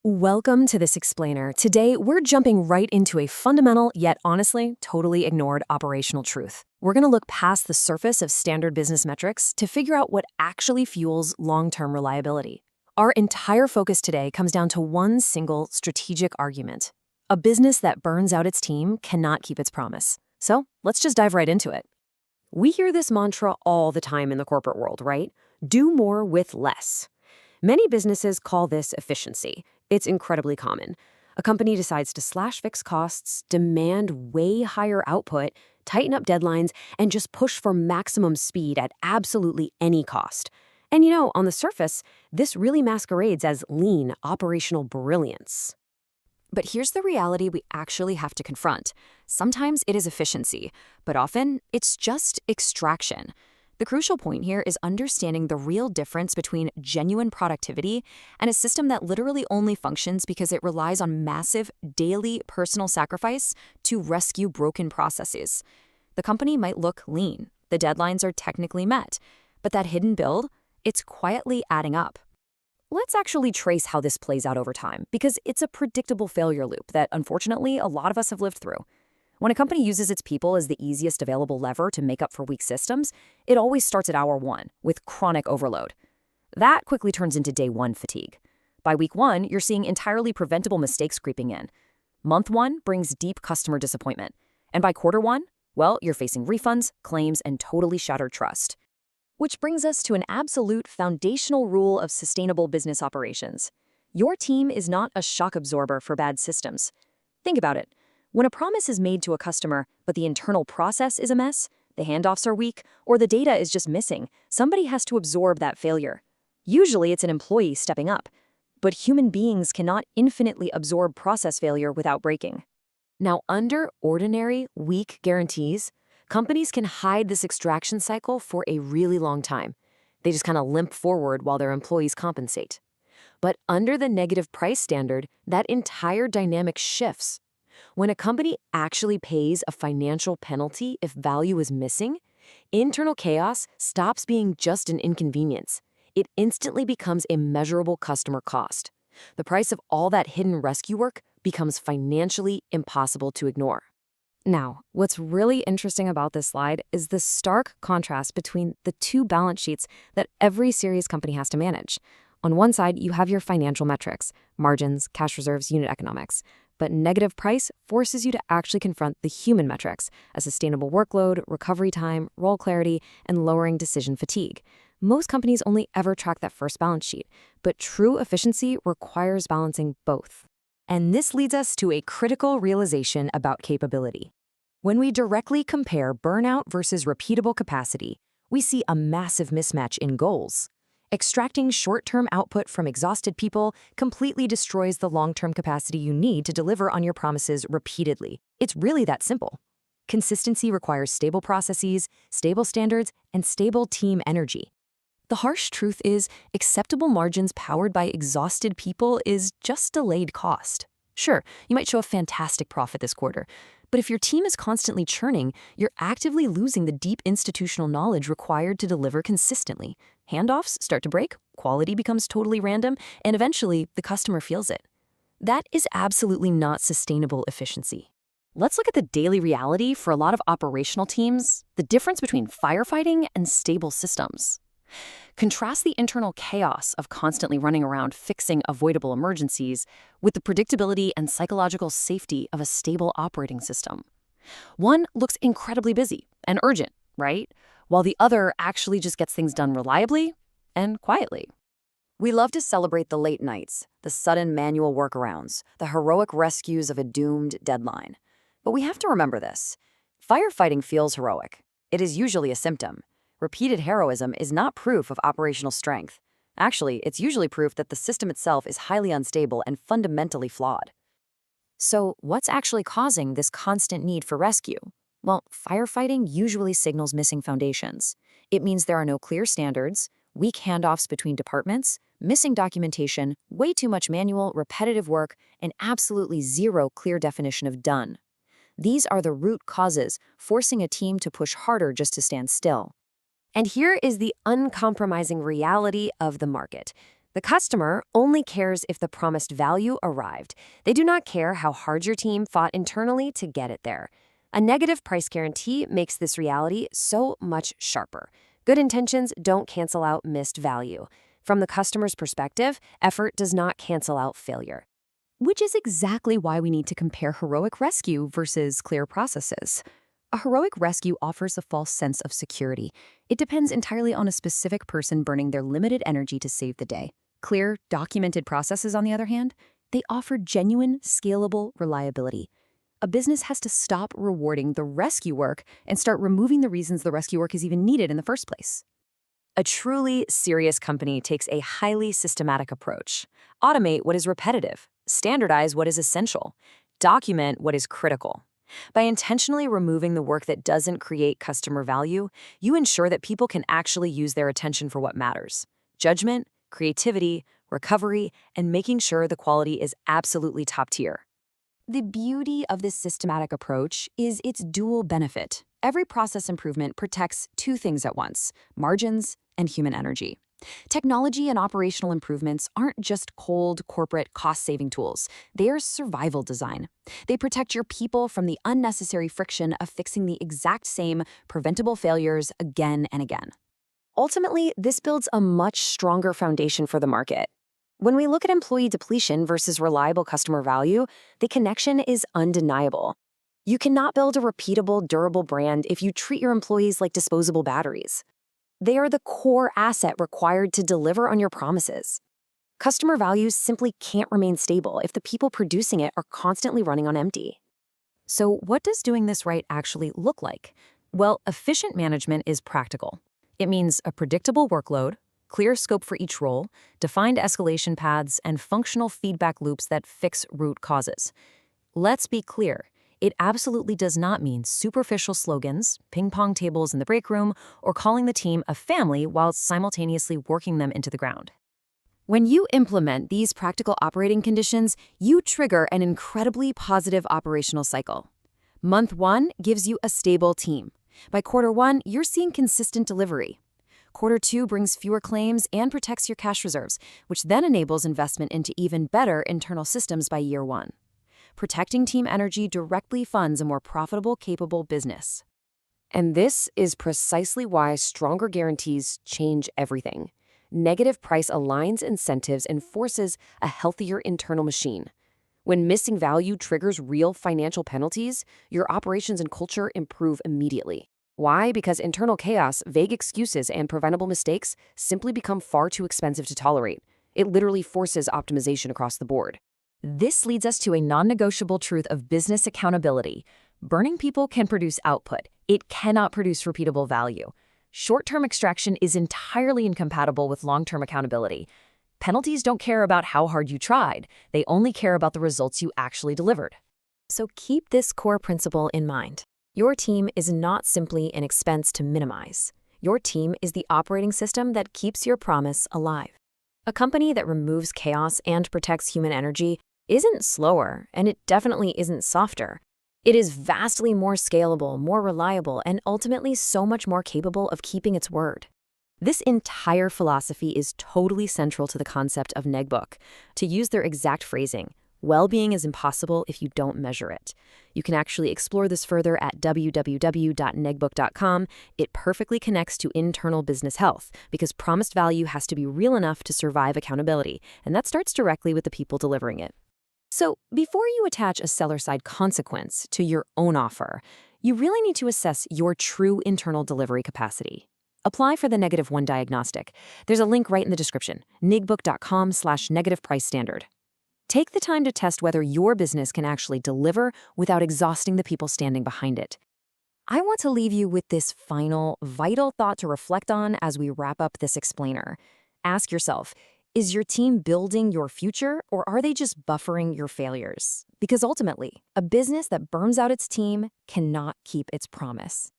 Welcome to this explainer. Today, we're jumping right into a fundamental, yet honestly, totally ignored operational truth. We're going to look past the surface of standard business metrics to figure out what actually fuels long-term reliability. Our entire focus today comes down to one single strategic argument. A business that burns out its team cannot keep its promise. So, let's just dive right into it. We hear this mantra all the time in the corporate world, right? Do more with less. Many businesses call this efficiency. It's incredibly common. A company decides to slash fixed costs, demand way higher output, tighten up deadlines, and just push for maximum speed at absolutely any cost. And on the surface, this really masquerades as lean operational brilliance. But here's the reality we actually have to confront. Sometimes it is efficiency, but often it's just extraction. The crucial point here is understanding the real difference between genuine productivity and a system that literally only functions because it relies on massive, daily personal sacrifice to rescue broken processes. The company might look lean, the deadlines are technically met, but that hidden build, it's quietly adding up. Let's actually trace how this plays out over time, because it's a predictable failure loop that, unfortunately, a lot of us have lived through. When a company uses its people as the easiest available lever to make up for weak systems, it always starts at hour one, with chronic overload. That quickly turns into day one fatigue. By week one, you're seeing entirely preventable mistakes creeping in. Month one brings deep customer disappointment. And by quarter one, well, you're facing refunds, claims, and totally shattered trust. Which brings us to an absolute foundational rule of sustainable business operations. Your team is not a shock absorber for bad systems. Think about it. When a promise is made to a customer, but the internal process is a mess, the handoffs are weak, or the data is just missing, somebody has to absorb that failure. Usually it's an employee stepping up, but human beings cannot infinitely absorb process failure without breaking. Now, under ordinary, weak guarantees, companies can hide this extraction cycle for a really long time. They just kind of limp forward while their employees compensate. But under the negative price standard, that entire dynamic shifts. When a company actually pays a financial penalty if value is missing, internal chaos stops being just an inconvenience. It instantly becomes a measurable customer cost. The price of all that hidden rescue work becomes financially impossible to ignore. Now, what's really interesting about this slide is the stark contrast between the two balance sheets that every serious company has to manage. On one side, you have your financial metrics, margins, cash reserves, unit economics. But negative price forces you to actually confront the human metrics, a sustainable workload, recovery time, role clarity, and lowering decision fatigue. Most companies only ever track that first balance sheet, but true efficiency requires balancing both. And this leads us to a critical realization about capability. When we directly compare burnout versus repeatable capacity, we see a massive mismatch in goals. Extracting short-term output from exhausted people completely destroys the long-term capacity you need to deliver on your promises repeatedly. It's really that simple. Consistency requires stable processes, stable standards, and stable team energy. The harsh truth is, acceptable margins powered by exhausted people is just delayed cost. Sure, you might show a fantastic profit this quarter, but if your team is constantly churning, you're actively losing the deep institutional knowledge required to deliver consistently. Handoffs start to break, quality becomes totally random, and eventually the customer feels it. That is absolutely not sustainable efficiency. Let's look at the daily reality for a lot of operational teams, the difference between firefighting and stable systems. Contrast the internal chaos of constantly running around fixing avoidable emergencies with the predictability and psychological safety of a stable operating system. One looks incredibly busy and urgent, right? While the other actually just gets things done reliably and quietly. We love to celebrate the late nights, the sudden manual workarounds, the heroic rescues of a doomed deadline. But we have to remember this. Firefighting feels heroic. It is usually a symptom. Repeated heroism is not proof of operational strength. Actually, it's usually proof that the system itself is highly unstable and fundamentally flawed. So, what's actually causing this constant need for rescue? Well, firefighting usually signals missing foundations. It means there are no clear standards, weak handoffs between departments, missing documentation, way too much manual, repetitive work, and absolutely zero clear definition of done. These are the root causes, forcing a team to push harder just to stand still. And here is the uncompromising reality of the market. The customer only cares if the promised value arrived. They do not care how hard your team fought internally to get it there. A negative price guarantee makes this reality so much sharper. Good intentions don't cancel out missed value. From the customer's perspective, effort does not cancel out failure. Which is exactly why we need to compare heroic rescue versus clear processes. A heroic rescue offers a false sense of security. It depends entirely on a specific person burning their limited energy to save the day. Clear, documented processes, on the other hand, they offer genuine, scalable reliability. A business has to stop rewarding the rescue work and start removing the reasons the rescue work is even needed in the first place. A truly serious company takes a highly systematic approach. Automate what is repetitive, standardize what is essential, document what is critical. By intentionally removing the work that doesn't create customer value, you ensure that people can actually use their attention for what matters: judgment, creativity, recovery, and making sure the quality is absolutely top tier. The beauty of this systematic approach is its dual benefit. Every process improvement protects two things at once: margins and human energy. Technology and operational improvements aren't just cold corporate cost-saving tools. They are survival design. They protect your people from the unnecessary friction of fixing the exact same preventable failures again and again. Ultimately, this builds a much stronger foundation for the market. When we look at employee depletion versus reliable customer value, the connection is undeniable. You cannot build a repeatable, durable brand if you treat your employees like disposable batteries. They are the core asset required to deliver on your promises. Customer values simply can't remain stable if the people producing it are constantly running on empty. So what does doing this right actually look like? Well, efficient management is practical. It means a predictable workload, clear scope for each role, defined escalation paths, and functional feedback loops that fix root causes. Let's be clear. It absolutely does not mean superficial slogans, ping-pong tables in the break room, or calling the team a family while simultaneously working them into the ground. When you implement these practical operating conditions, you trigger an incredibly positive operational cycle. Month 1 gives you a stable team. By quarter 1, you're seeing consistent delivery. Quarter 2 brings fewer claims and protects your cash reserves, which then enables investment into even better internal systems by year 1. Protecting team energy directly funds a more profitable, capable business. And this is precisely why stronger guarantees change everything. Negative price aligns incentives and forces a healthier internal machine. When missing value triggers real financial penalties, your operations and culture improve immediately. Why? Because internal chaos, vague excuses, and preventable mistakes simply become far too expensive to tolerate. It literally forces optimization across the board. This leads us to a non-negotiable truth of business accountability. Burning people can produce output. It cannot produce repeatable value. Short-term extraction is entirely incompatible with long-term accountability. Penalties don't care about how hard you tried. They only care about the results you actually delivered. So keep this core principle in mind. Your team is not simply an expense to minimize. Your team is the operating system that keeps your promise alive. A company that removes chaos and protects human energy isn't slower, and it definitely isn't softer. It is vastly more scalable, more reliable, and ultimately so much more capable of keeping its word. This entire philosophy is totally central to the concept of NegBook. To use their exact phrasing, well-being is impossible if you don't measure it. You can actually explore this further at www.negbook.com. It perfectly connects to internal business health because promised value has to be real enough to survive accountability, and that starts directly with the people delivering it. So, before you attach a seller-side consequence to your own offer, you really need to assess your true internal delivery capacity. Apply for the -1 diagnostic. There's a link right in the description, negbook.com/negative price standard. Take the time to test whether your business can actually deliver without exhausting the people standing behind it. I want to leave you with this final, vital thought to reflect on as we wrap up this explainer. Ask yourself, is your team building your future, or are they just buffering your failures? Because ultimately, a business that burns out its team cannot keep its promise.